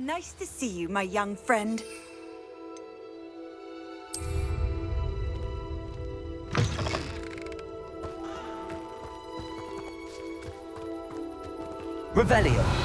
Nice to see you, my young friend. Revelio.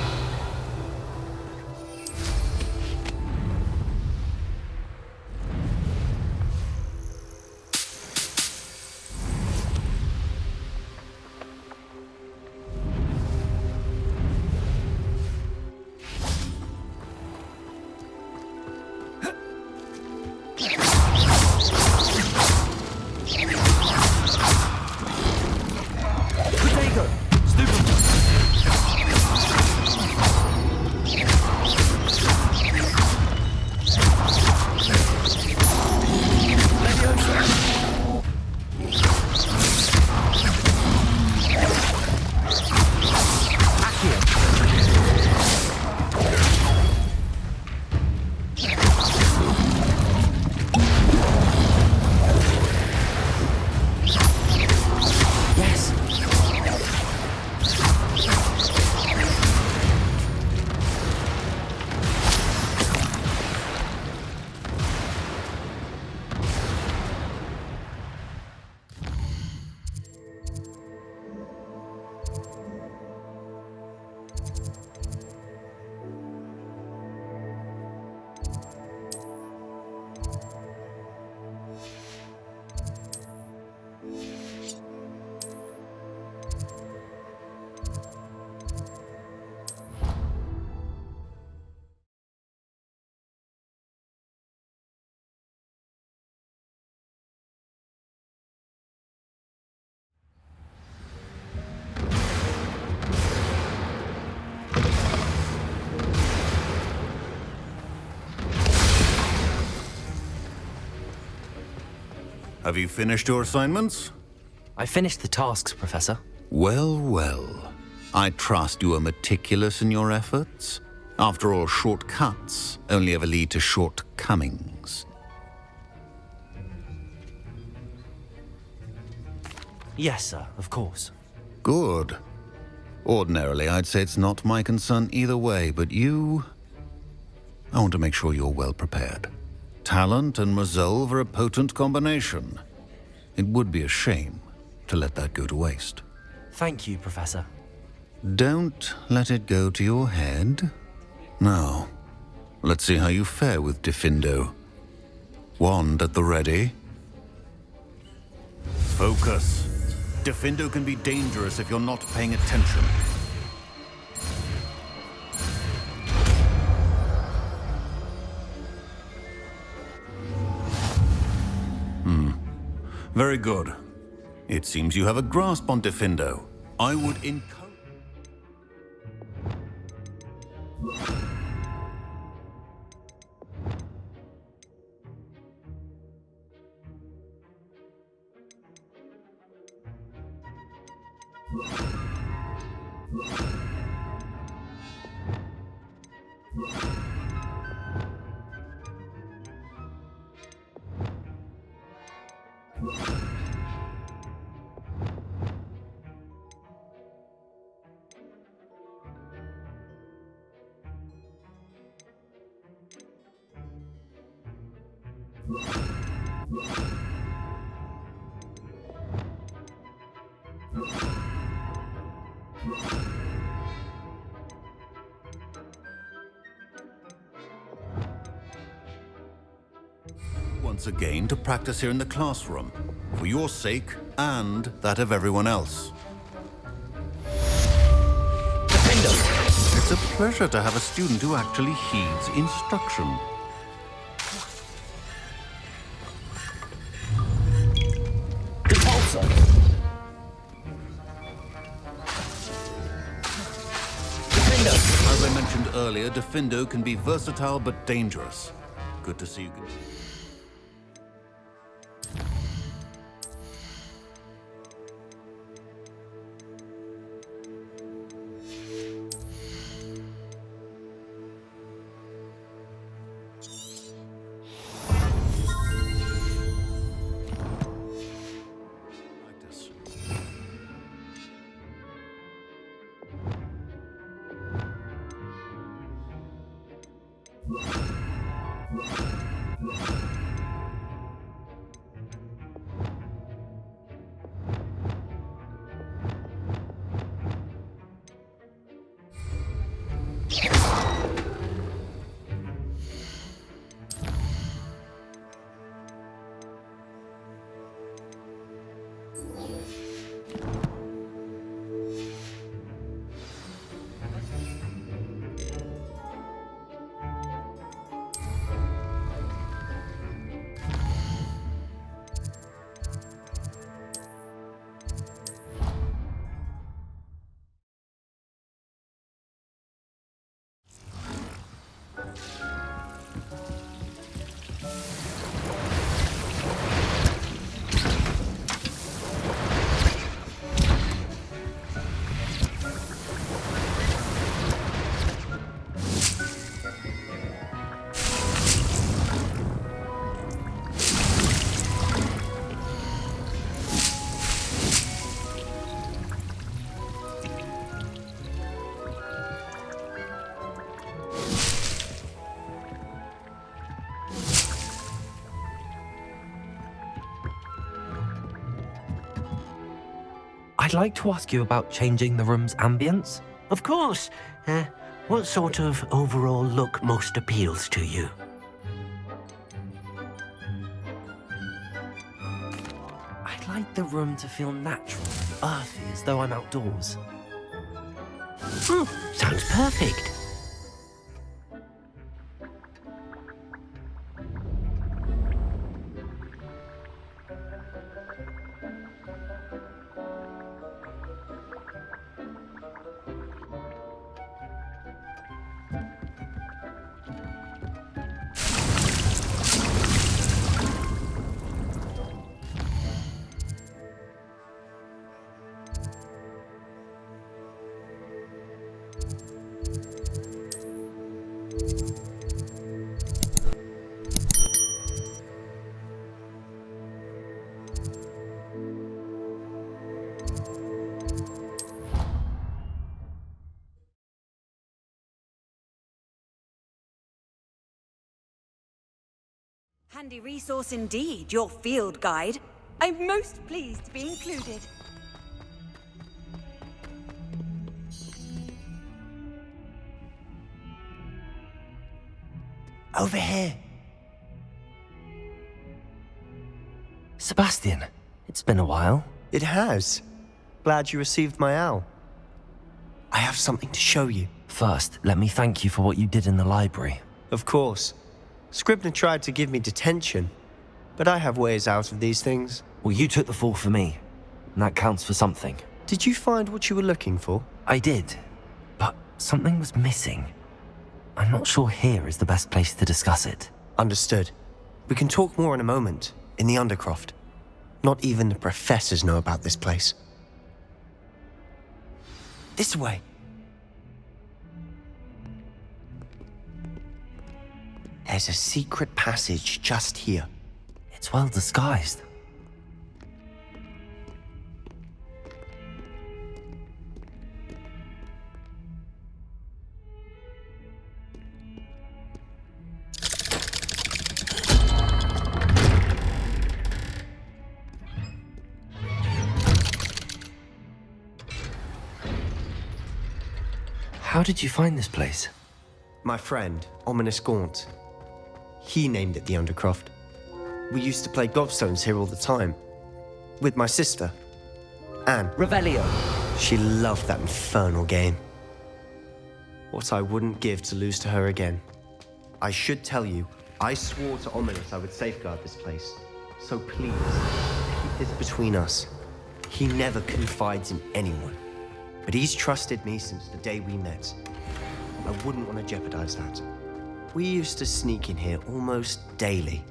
Have you finished your assignments? I finished the tasks, Professor. Well, well. I trust you are meticulous in your efforts. After all, shortcuts only ever lead to shortcomings. Yes, sir, of course. Good. Ordinarily, I'd say it's not my concern either way, but you... I want to make sure you're well prepared. Talent and resolve are a potent combination. It would be a shame to let that go to waste. Thank you, Professor. Don't let it go to your head. Now, let's see how you fare with Diffindo. Wand at the ready. Focus. Diffindo can be dangerous if you're not paying attention. Very good. It seems you have a grasp on Diffindo. I would encourage... Once again to practice here in the classroom, for your sake and that of everyone else. It's a pleasure to have a student who actually heeds instruction. As I mentioned earlier, Diffindo can be versatile but dangerous. Good to see you. I'd like to ask you about changing the room's ambience. Of course. What sort of overall look most appeals to you? I'd like the room to feel natural and earthy, as though I'm outdoors. Sounds perfect. Handy resource indeed, your field guide. I'm most pleased to be included. Over here. Sebastian, it's been a while. It has. Glad you received my owl. I have something to show you. First, let me thank you for what you did in the library. Of course. Scribner tried to give me detention, but I have ways out of these things. Well, you took the fall for me, and that counts for something. Did you find what you were looking for? I did, but something was missing. I'm not sure here is the best place to discuss it. Understood. We can talk more in a moment, in the Undercroft. Not even the professors know about this place. This way. There's a secret passage just here. It's well disguised. How did you find this place? My friend, Ominous Gaunt. He named it the Undercroft. We used to play gobstones here all the time. With my sister, Anne. Revelio. She loved that infernal game. What I wouldn't give to lose to her again. I should tell you, I swore to Ominous I would safeguard this place. So please, keep this between us. He never confides in anyone. But he's trusted me since the day we met. I wouldn't want to jeopardize that. We used to sneak in here almost daily.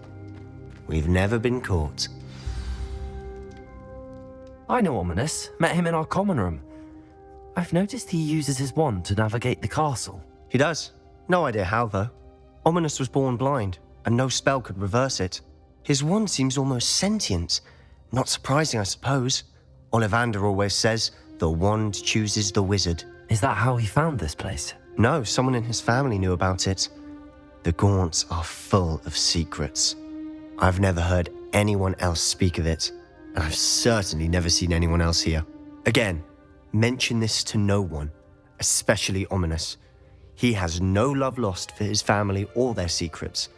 We've never been caught. I know Ominous. Met him in our common room. I've noticed he uses his wand to navigate the castle. He does. No idea how, though. Ominous was born blind, and no spell could reverse it. His wand seems almost sentient. Not surprising, I suppose. Ollivander always says, the wand chooses the wizard. Is that how he found this place? No, someone in his family knew about it. The Gaunts are full of secrets. I've never heard anyone else speak of it, and I've certainly never seen anyone else here. Again, mention this to no one, especially Ominous. He has no love lost for his family or their secrets,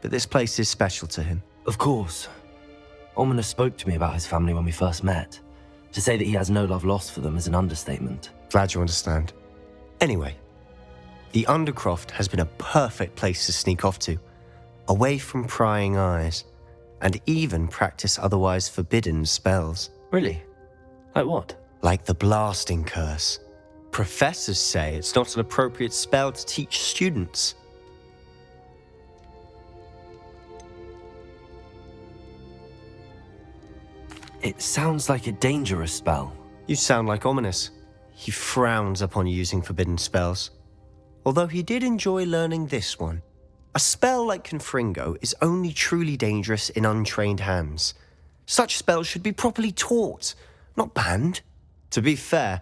but this place is special to him. Of course. Ominous spoke to me about his family when we first met. To say that he has no love lost for them is an understatement. Glad you understand. Anyway, the Undercroft has been a perfect place to sneak off to, away from prying eyes, and even practice otherwise forbidden spells. Really? Like what? Like the Blasting Curse. Professors say it's not an appropriate spell to teach students. It sounds like a dangerous spell. You sound like Ominous. He frowns upon using forbidden spells. Although he did enjoy learning this one. A spell like Confringo is only truly dangerous in untrained hands. Such spells should be properly taught, not banned. To be fair,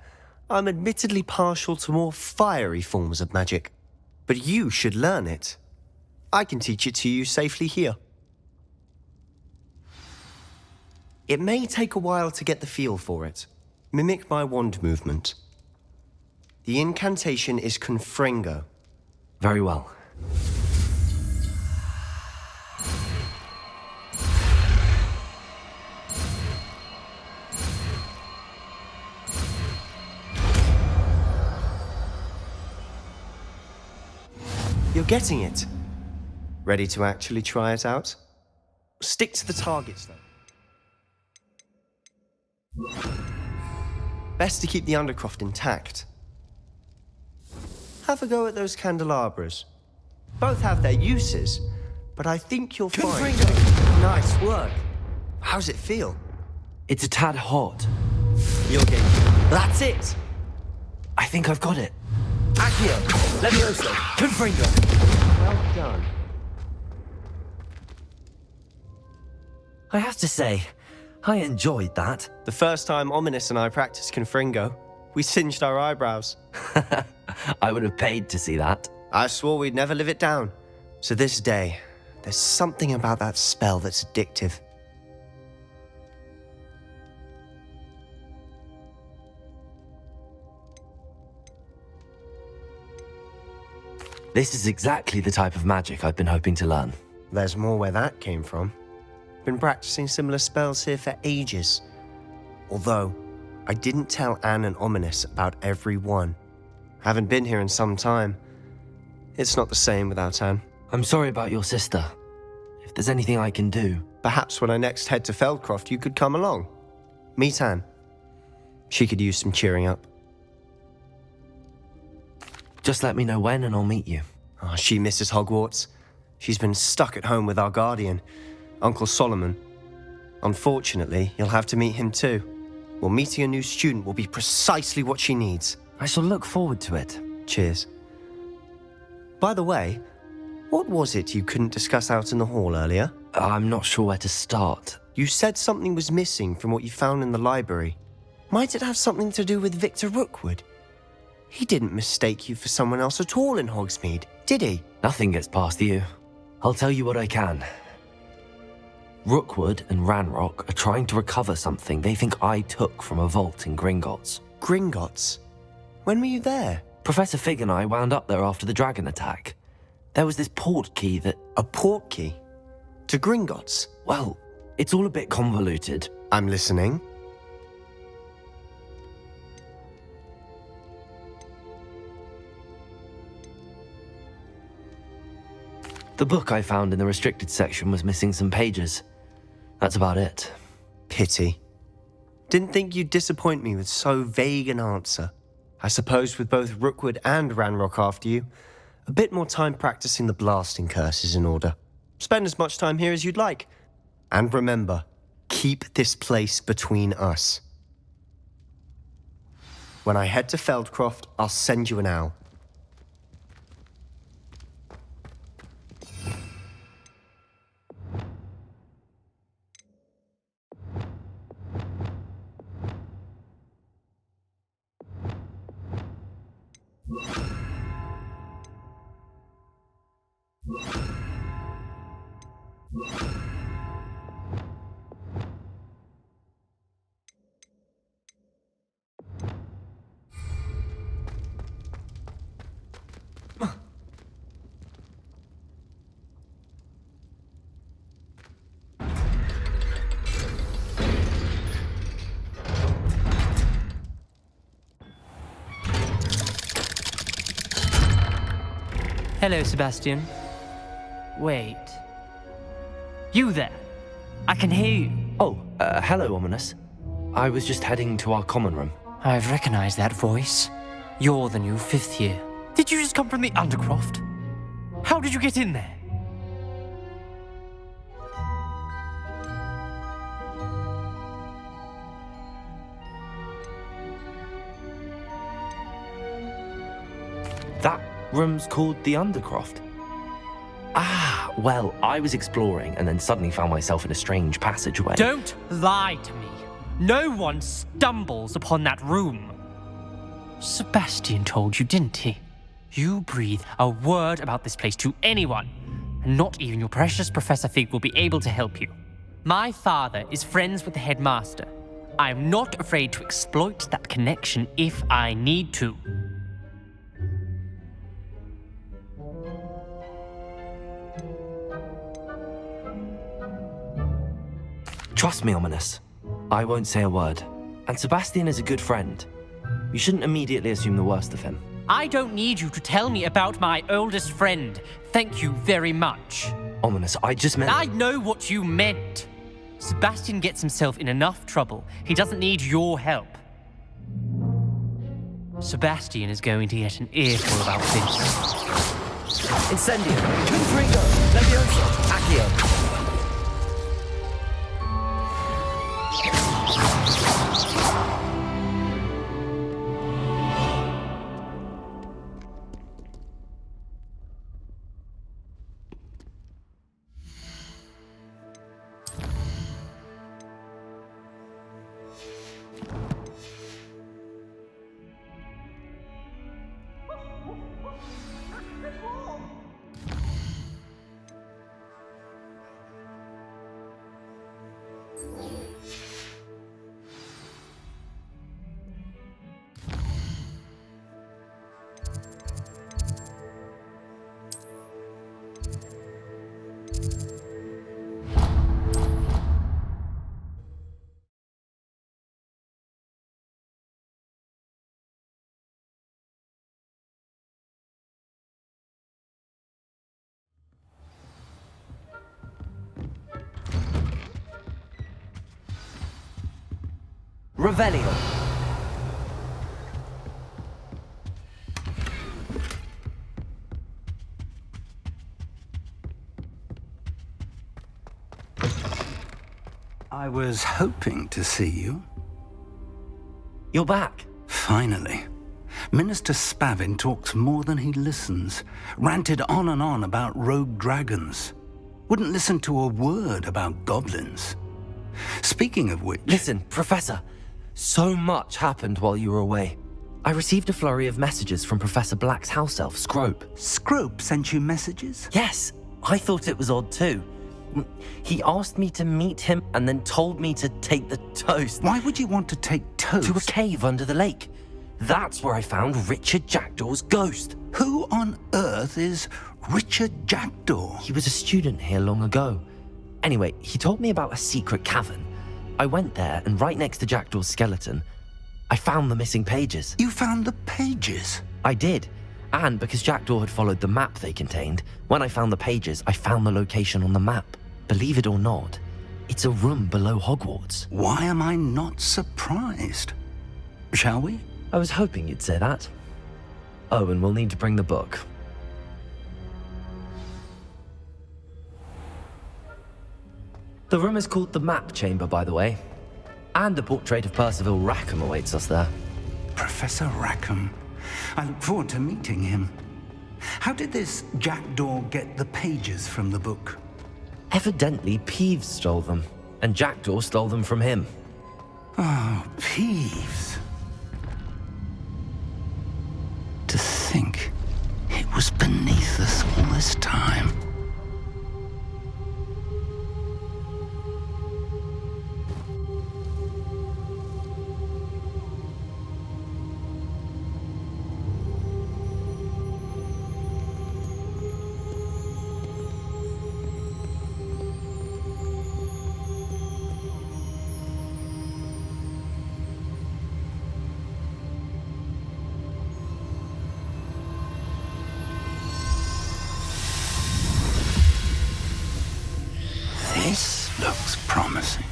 I'm admittedly partial to more fiery forms of magic. But you should learn it. I can teach it to you safely here. It may take a while to get the feel for it. Mimic my wand movement. The incantation is Confringo. Very well. You're getting it. Ready to actually try it out? Stick to the targets, though. Best to keep the Undercroft intact. Have a go at those candelabras. Both have their uses, but I think you'll find... Nice work. How's it feel? It's a tad hot. You're getting... That's it! I think I've got it. Accio! Levioso! Confringo! Well done. I have to say, I enjoyed that. The first time Ominous and I practiced Confringo, we singed our eyebrows. I would have paid to see that. I swore we'd never live it down. To this day, there's something about that spell that's addictive. This is exactly the type of magic I've been hoping to learn. There's more where that came from. Been practicing similar spells here for ages. Although, I didn't tell Anne and Ominous about every one. Haven't been here in some time. It's not the same without Anne. I'm sorry about your sister. If there's anything I can do... Perhaps when I next head to Feldcroft, you could come along. Meet Anne. She could use some cheering up. Just let me know when and I'll meet you. Oh, she misses Hogwarts. She's been stuck at home with our guardian, Uncle Solomon. Unfortunately, you'll have to meet him too. Well, meeting a new student will be precisely what she needs. I shall look forward to it. Cheers. By the way, what was it you couldn't discuss out in the hall earlier? I'm not sure where to start. You said something was missing from what you found in the library. Might it have something to do with Victor Rookwood? He didn't mistake you for someone else at all in Hogsmeade, did he? Nothing gets past you. I'll tell you what I can. Rookwood and Ranrock are trying to recover something they think I took from a vault in Gringotts. Gringotts? When were you there? Professor Fig and I wound up there after the dragon attack. There was this port key that... A port key? To Gringotts? Well, it's all a bit convoluted. I'm listening. The book I found in the restricted section was missing some pages. That's about it. Pity. Didn't think you'd disappoint me with so vague an answer. I suppose with both Rookwood and Ranrock after you, a bit more time practicing the blasting curse is in order. Spend as much time here as you'd like. And remember, keep this place between us. When I head to Feldcroft, I'll send you an owl. Hello, Sebastian. Wait. You there? I can hear you. Oh, hello, Ominous. I was just heading to our common room. I've recognized that voice. You're the new 5th year. Did you just come from the Undercroft? How did you get in there? That room's called the Undercroft. Ah, well, I was exploring and then suddenly found myself in a strange passageway. Don't lie to me. No one stumbles upon that room. Sebastian told you, didn't he? You breathe a word about this place to anyone, and not even your precious Professor Fig will be able to help you. My father is friends with the headmaster. I'm not afraid to exploit that connection if I need to. Trust me, Ominous. I won't say a word. And Sebastian is a good friend. You shouldn't immediately assume the worst of him. I don't need you to tell me about my oldest friend. Thank you very much. Ominous, I just meant... I know what you meant. Sebastian gets himself in enough trouble. He doesn't need your help. Sebastian is going to get an earful about this. Incendio! Confringo! Levioso! Accio! Revelio. I was hoping to see you. You're back. Finally. Minister Spavin talks more than he listens. Ranted on and on about rogue dragons. Wouldn't listen to a word about goblins. Speaking of which... Listen, Professor. So much happened while you were away. I received a flurry of messages from Professor Black's house elf, Scrope. Scrope sent you messages? Yes, I thought it was odd too. He asked me to meet him and then told me to take the toast. Why would you want to take toast? To a cave under the lake. That's where I found Richard Jackdaw's ghost. Who on earth is Richard Jackdaw? He was a student here long ago. Anyway, he told me about a secret cavern. I went there, and right next to Jackdaw's skeleton, I found the missing pages. You found the pages? I did. And because Jackdaw had followed the map they contained, when I found the pages, I found the location on the map. Believe it or not, it's a room below Hogwarts. Why am I not surprised? Shall we? I was hoping you'd say that. Oh, and we'll need to bring the book. The room is called the Map Chamber, by the way. And a portrait of Percival Rackham awaits us there. Professor Rackham. I look forward to meeting him. How did this Jackdaw get the pages from the book? Evidently, Peeves stole them, and Jackdaw stole them from him. Oh, Peeves. To think it was beneath us all this time. This looks promising.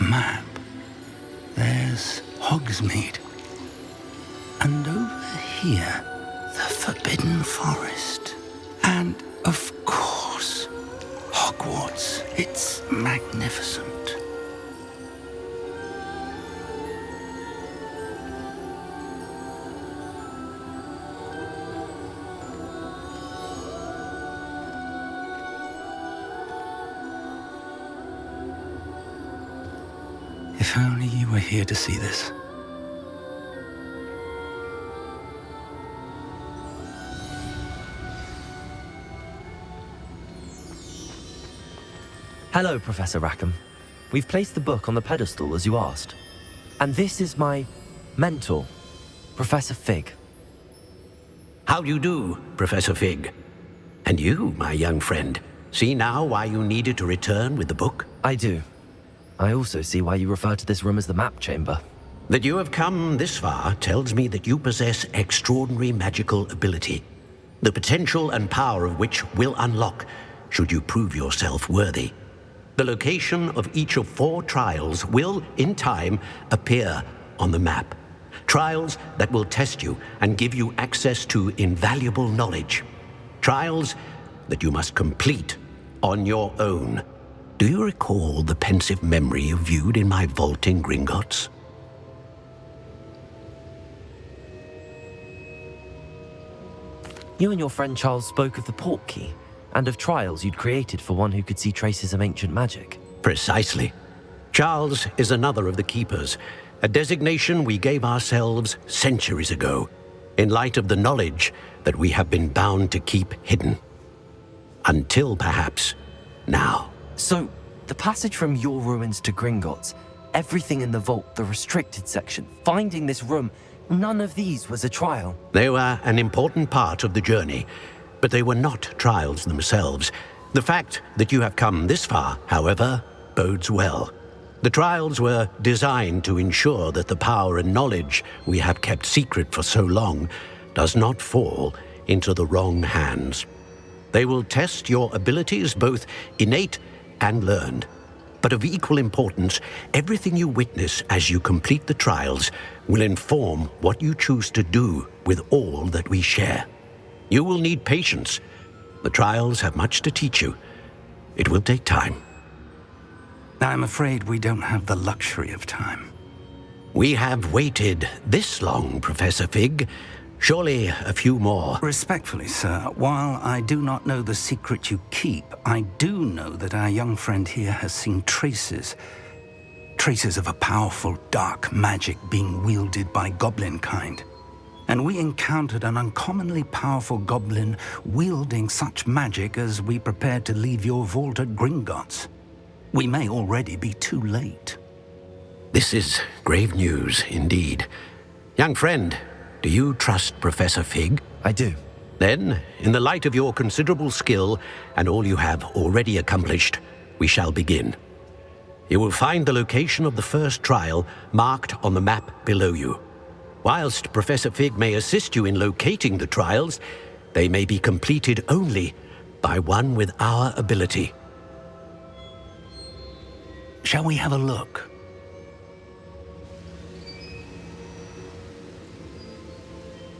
Map. There's Hogsmeade. And over here, the Forbidden Forest. And, of course, Hogwarts. It's magnificent. If only you were here to see this. Hello, Professor Rackham. We've placed the book on the pedestal as you asked. And this is my mentor, Professor Fig. How do you do, Professor Fig? And you, my young friend, see now why you needed to return with the book? I do. I also see why you refer to this room as the map chamber. That you have come this far tells me that you possess extraordinary magical ability, the potential and power of which will unlock should you prove yourself worthy. The location of each of 4 trials will, in time, appear on the map. Trials that will test you and give you access to invaluable knowledge. Trials that you must complete on your own. Do you recall the pensive memory you viewed in my vault in Gringotts? You and your friend Charles spoke of the portkey and of trials you'd created for one who could see traces of ancient magic. Precisely. Charles is another of the Keepers, a designation we gave ourselves centuries ago, in light of the knowledge that we have been bound to keep hidden. Until perhaps now. So, the passage from your ruins to Gringotts, everything in the vault, the restricted section, finding this room, none of these was a trial. They were an important part of the journey, but they were not trials themselves. The fact that you have come this far, however, bodes well. The trials were designed to ensure that the power and knowledge we have kept secret for so long does not fall into the wrong hands. They will test your abilities, both innate and learned. But of equal importance, everything you witness as you complete the trials will inform what you choose to do with all that we share. You will need patience. The trials have much to teach you. It will take time. I'm afraid we don't have the luxury of time. We have waited this long, Professor Fig. Surely a few more. Respectfully, sir, while I do not know the secret you keep, I do know that our young friend here has seen traces of a powerful dark magic being wielded by goblin kind. And we encountered an uncommonly powerful goblin wielding such magic as we prepared to leave your vault at Gringotts. We may already be too late. This is grave news indeed. Young friend, do you trust Professor Fig? I do. Then, in the light of your considerable skill and all you have already accomplished, we shall begin. You will find the location of the first trial marked on the map below you. Whilst Professor Fig may assist you in locating the trials, they may be completed only by one with our ability. Shall we have a look?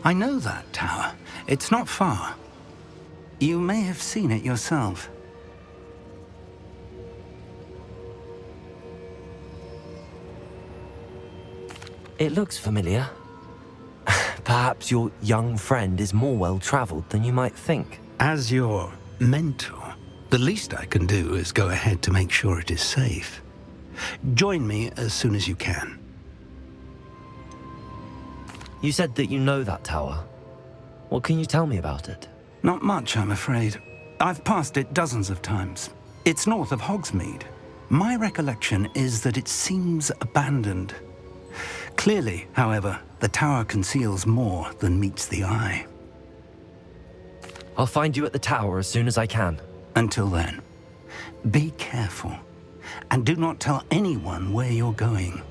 I know that tower. It's not far. You may have seen it yourself. It looks familiar. Perhaps your young friend is more well-traveled than you might think. As your mentor, the least I can do is go ahead to make sure it is safe. Join me as soon as you can. You said that you know that tower. What can you tell me about it? Not much, I'm afraid. I've passed it dozens of times. It's north of Hogsmeade. My recollection is that it seems abandoned. Clearly, however, the tower conceals more than meets the eye. I'll find you at the tower as soon as I can. Until then, be careful, and do not tell anyone where you're going.